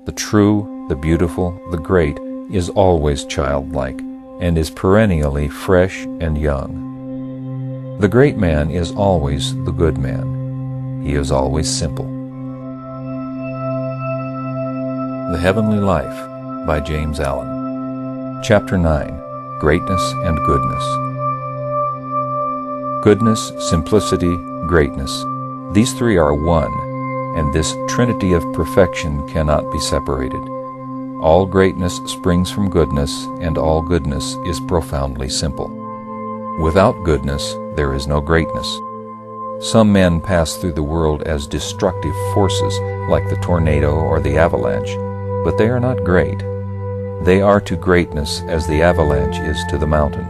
The true, the beautiful, the great is always childlike, and is perennially fresh and young. The great man is always the good man. He is always simple. The Heavenly Life by James Allen. Chapter 9. Greatness and Goodness. Goodness, simplicity, greatness. These three are one, and this trinity of perfection cannot be separated. All greatness springs from goodness, and all goodness is profoundly simple. Without goodness, there is no greatness. Some men pass through the world as destructive forces, like the tornado or the avalanche, but they are not great. They are to greatness as the avalanche is to the mountain.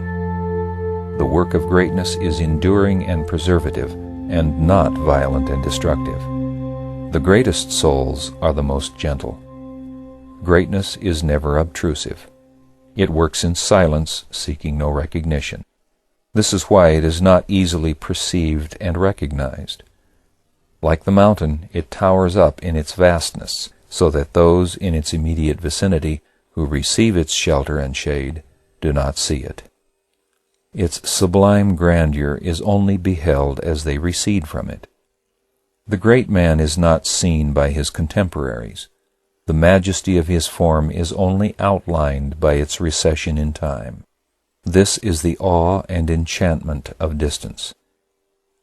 The work of greatness is enduring and preservative, and not violent and destructive. The greatest souls are the most gentle. Greatness is never obtrusive. It works in silence, seeking no recognition. This is why it is not easily perceived and recognized. Like the mountain, it towers up in its vastness, so that those in its immediate vicinity who receive its shelter and shade do not see it. Its sublime grandeur is only beheld as they recede from it. The great man is not seen by his contemporaries. The majesty of his form is only outlined by its recession in time. This is the awe and enchantment of distance.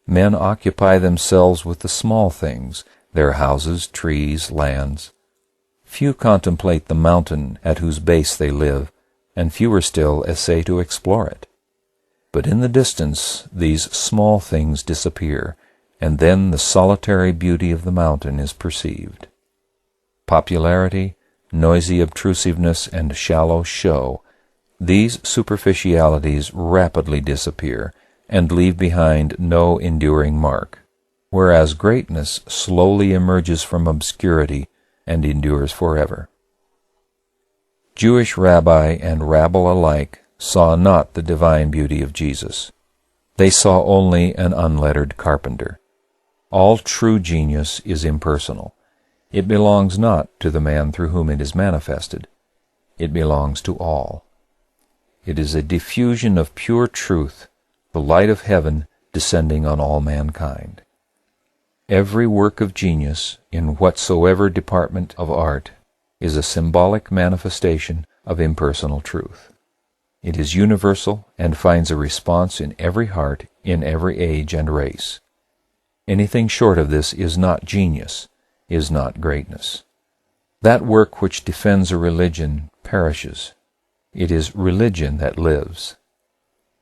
Men occupy themselves with the small things, their houses, trees, lands. Few contemplate the mountain at whose base they live, and fewer still essay to explore it. But in the distance these small things disappear, and then the solitary beauty of the mountain is perceived. Popularity, noisy obtrusiveness, and shallow show, these superficialities rapidly disappear and leave behind no enduring mark, whereas greatness slowly emerges from obscurity and endures forever. Jewish rabbi and rabble alike saw not the divine beauty of Jesus. They saw only an unlettered carpenter. All true genius is impersonal. It belongs not to the man through whom it is manifested. It belongs to all. It is a diffusion of pure truth, the light of heaven descending on all mankind. Every work of genius, in whatsoever department of art, is a symbolic manifestation of impersonal truth. It is universal and finds a response in every heart, in every age and race. Anything short of this is not genius, is not greatness. That work which defends a religion perishes. It is religion that lives.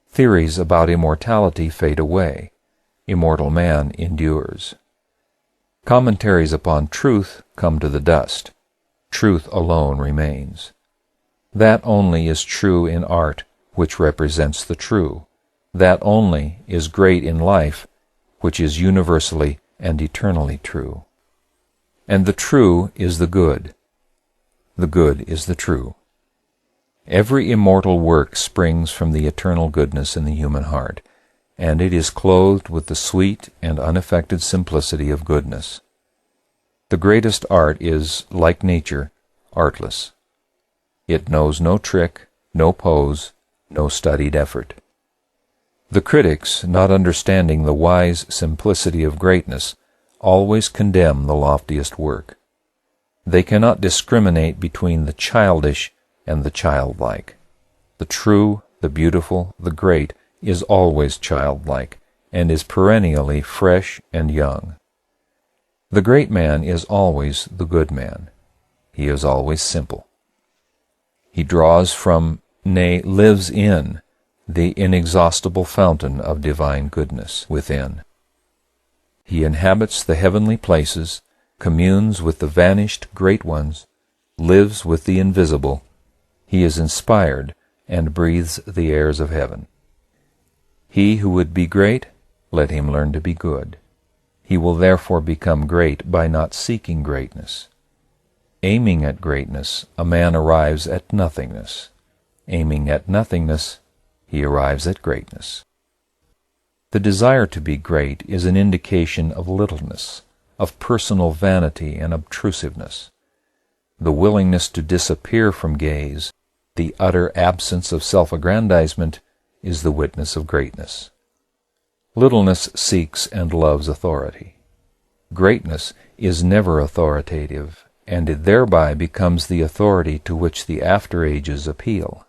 Theories about immortality fade away. Immortal man endures. Commentaries upon truth come to the dust. Truth alone remains. That only is true in art which represents the true. That only is great in life which is universally and eternally true. And the true is the good. The good is the true. Every immortal work springs from the eternal goodness in the human heart, and it is clothed with the sweet and unaffected simplicity of goodness. The greatest art is, like nature, artless. It knows no trick, no pose, no studied effort. The critics, not understanding the wise simplicity of greatness, always condemn the loftiest work. They cannot discriminate between the childish and the childlike. The true, the beautiful, the great is always childlike, and is perennially fresh and young. The great man is always the good man. He is always simple. He draws from, nay, lives in, the inexhaustible fountain of divine goodness within. He inhabits the heavenly places, communes with the vanished great ones, lives with the invisible. He is inspired and breathes the airs of heaven. He who would be great, let him learn to be good. He will therefore become great by not seeking greatness. Aiming at greatness, a man arrives at nothingness. Aiming at nothingness, he arrives at greatness. The desire to be great is an indication of littleness, of personal vanity and obtrusiveness. the willingness to disappear from gaze, the utter absence of self-aggrandizement, is the witness of greatness. Littleness seeks and loves authority. Greatness is never authoritative, and it thereby becomes the authority to which the after ages appeal.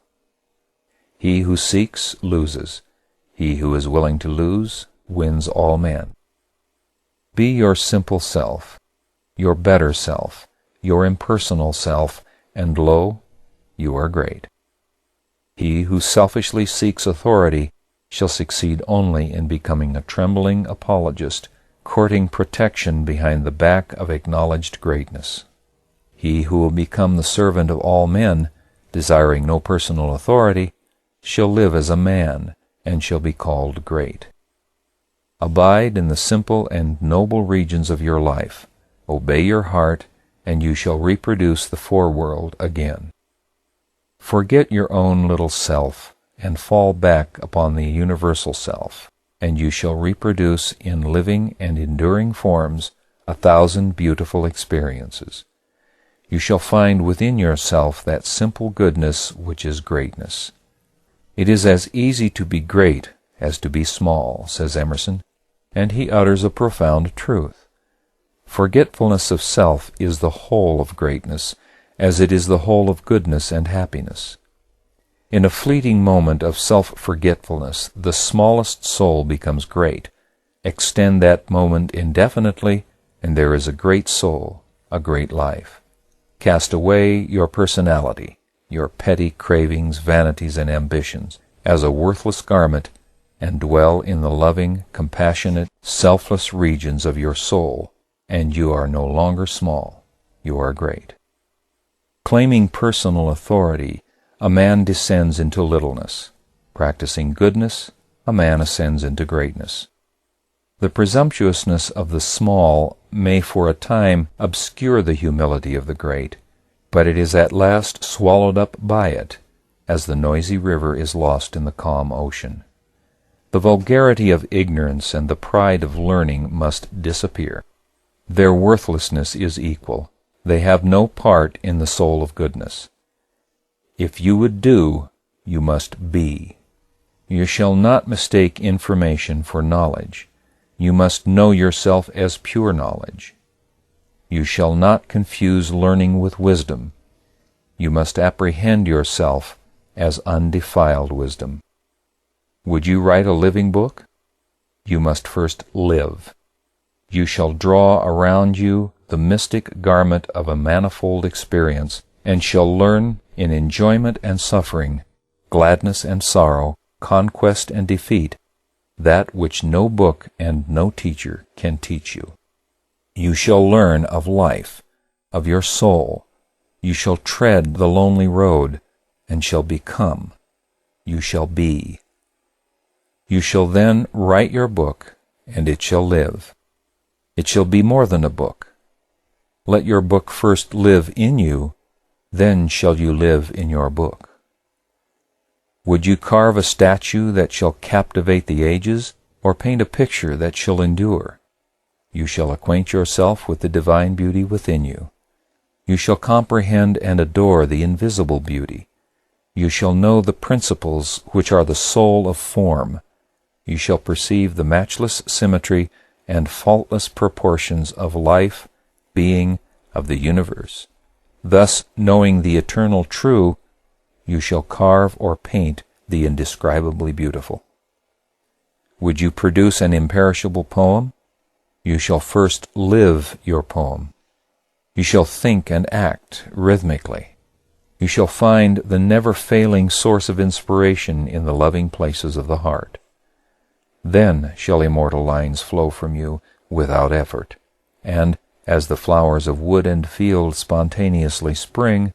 He who seeks loses. He who is willing to lose wins all men. Be your simple self, your better self, your impersonal self, and lo, you are great. He who selfishly seeks authority shall succeed only in becoming a trembling apologist, courting protection behind the back of acknowledged greatness. He who will become the servant of all men, desiring no personal authority, shall live as a man, and shall be called great. Abide in the simple and noble regions of your life. Obey your heart, and you shall reproduce the foreworld again. Forget your own little self, and fall back upon the universal self, and you shall reproduce in living and enduring forms 1,000 beautiful experiences. You shall find within yourself that simple goodness which is greatness. It is as easy to be great as to be small, says Emerson, and he utters a profound truth. Forgetfulness of self is the whole of greatness, as it is the whole of goodness and happiness. In a fleeting moment of self-forgetfulness, the smallest soul becomes great. Extend that moment indefinitely, and there is a great soul, a great life. Cast away your personality, your petty cravings, vanities, and ambitions, as a worthless garment, and dwell in the loving, compassionate, selfless regions of your soul, and you are no longer small, you are great. Claiming personal authority, a man descends into littleness. Practicing goodness, a man ascends into greatness. The presumptuousness of the small may for a time obscure the humility of the great, but it is at last swallowed up by it, as the noisy river is lost in the calm ocean. The vulgarity of ignorance and the pride of learning must disappear. Their worthlessness is equal. They have no part in the soul of goodness. If you would do, you must be. You shall not mistake information for knowledge. You must know yourself as pure knowledge. You shall not confuse learning with wisdom. You must apprehend yourself as undefiled wisdom. Would you write a living book? You must first live. You shall draw around you the mystic garment of a manifold experience, and shall learn in enjoyment and suffering, gladness and sorrow, conquest and defeat, that which no book and no teacher can teach you. You shall learn of life, of your soul. You shall tread the lonely road, and shall become. You shall be. You shall then write your book, and it shall live. It shall be more than a book. Let your book first live in you, then shall you live in your book. Would you carve a statue that shall captivate the ages, or paint a picture that shall endure? You shall acquaint yourself with the divine beauty within you. You shall comprehend and adore the invisible beauty. You shall know the principles which are the soul of form. You shall perceive the matchless symmetry and faultless proportions of life, being, of the universe. Thus, knowing the eternal true, you shall carve or paint the indescribably beautiful. Would you produce an imperishable poem? You shall first live your poem. You shall think and act rhythmically. You shall find the never-failing source of inspiration in the loving places of the heart. Then shall immortal lines flow from you without effort, and, as the flowers of wood and field spontaneously spring,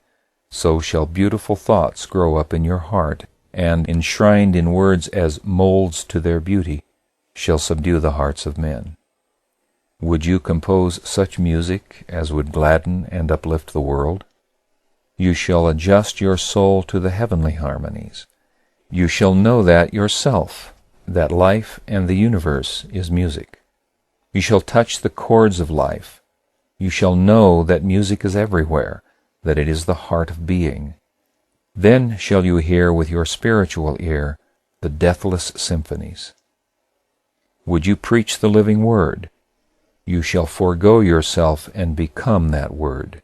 so shall beautiful thoughts grow up in your heart, and, enshrined in words as molds to their beauty, shall subdue the hearts of men. Would you compose such music as would gladden and uplift the world? You shall adjust your soul to the heavenly harmonies. You shall know that yourself, that life and the universe is music. You shall touch the chords of life. You shall know that music is everywhere, that it is the heart of being. Then shall you hear with your spiritual ear the deathless symphonies. Would you preach the living word? You shall forego yourself and become that word.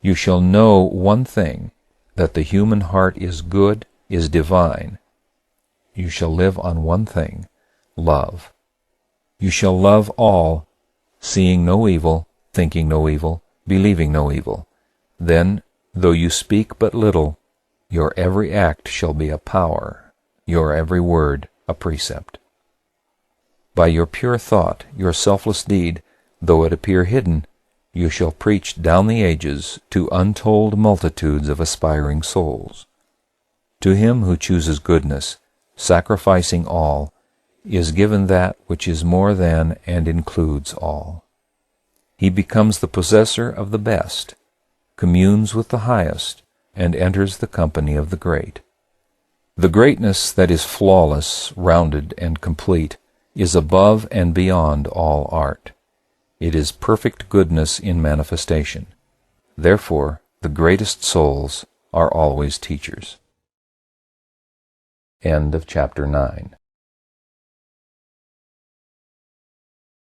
You shall know one thing, that the human heart is good, is divine. You shall live on one thing, love. You shall love all, seeing no evil, thinking no evil, believing no evil. Then, though you speak but little, your every act shall be a power, your every word a precept. By your pure thought, your selfless deed, though it appear hidden, you shall preach down the ages to untold multitudes of aspiring souls. To him who chooses goodness, sacrificing all, is given that which is more than and includes all. He becomes the possessor of the best, communes with the highest, and enters the company of the great. The greatness that is flawless, rounded, and complete is above and beyond all art. It is perfect goodness in manifestation. Therefore, the greatest souls are always teachers. End of chapter 9.